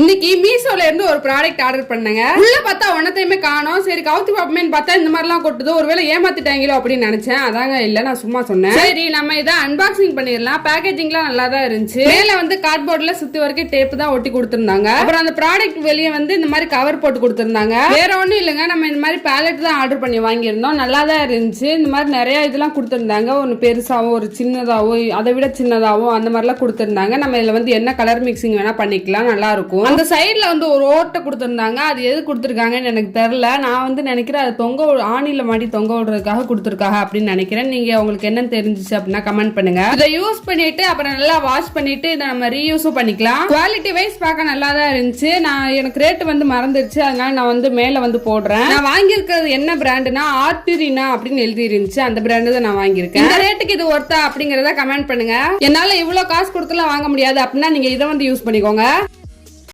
இன்னைக்கு மீஷோல இருந்து ஒரு ப்ராடக்ட் ஆர்டர் பண்ணேங்க. உள்ள பார்த்தா ஒன்னத்தையுமே காணோம். சரி கவுத்தி பாப்பமேன்னு பார்த்தா இந்த மாதிரிலாம் கொட்டுது. ஒருவேளை ஏமாத்திட்டாங்களோ அப்படின்னு நினைச்சேன். அதாங்க இல்ல, நான் சும்மா சொன்னேன். சரி நம்ம இதை அன்பாக்சிங் பண்ணிடலாம். பேக்கேஜிங்லாம் நல்லா தான் இருந்துச்சு. மேல வந்து கார்ட்போர்ட்ல சுத்தி வரைக்கும் டேப் தான் ஒட்டி கொடுத்திருந்தாங்க. அப்புறம் அந்த ப்ராடக்ட் வெளியே வந்து இந்த மாதிரி கவர் போட்டு கொடுத்திருந்தாங்க. வேற ஒண்ணும் இல்லைங்க, நம்ம இந்த மாதிரி பேலட் தான் ஆர்டர் பண்ணி வாங்கியிருந்தோம். நல்லா தான் இருந்துச்சு. இந்த மாதிரி நிறைய இதெல்லாம் கொடுத்திருந்தாங்க. ஒன்னு பெருசாவோ ஒரு சின்னதாவோ அதை விட சின்னதாவோ அந்த மாதிரிலாம் கொடுத்திருந்தாங்க. நம்ம இதுல வந்து என்ன கலர் மிக்சிங் வேணா பண்ணிக்கலாம், நல்லா இருக்கும். அந்த சைடுல வந்து ஒரு ஓட்டை கொடுத்திருந்தாங்க. அது எது கொடுத்திருக்காங்கன்னு எனக்கு தெரியல. நான் வந்து நினைக்கிறேன் அது ஆணில மாட்டி தொங்க விடுறதுக்காக கொடுத்திருக்காங்க அப்படின்னு நினைக்கிறேன். நீங்க உங்களுக்கு என்ன தெரிஞ்சிச்சு அப்படின்னா கமெண்ட் பண்ணுங்க. இதை யூஸ் பண்ணிட்டு அப்புறம் நல்லா வாஷ் பண்ணிட்டு இதை நம்ம ரீயூஸும் பண்ணிக்கலாம். குவாலிட்டி வைஸ் பார்க்க நல்லா தான் இருந்துச்சு. எனக்கு ரேட் வந்து மறந்துருச்சு, அதனால நான் வந்து மேல வந்து போடுறேன். நான் வாங்கியிருக்கிறது என்ன பிராண்டுனா ஆர்டிரினா அப்படின்னு எழுதி இருந்துச்சு. அந்த பிராண்டு தான் நான் வாங்கியிருக்கேன். இந்த ரேட்டுக்கு இது ஒர்த்தா அப்படிங்கறத கமெண்ட் பண்ணுங்க. என்னால இவ்வளவு காசு கொடுத்துலாம் வாங்க முடியாது அப்படின்னா நீங்க இதை வந்து யூஸ் பண்ணிக்கோங்க.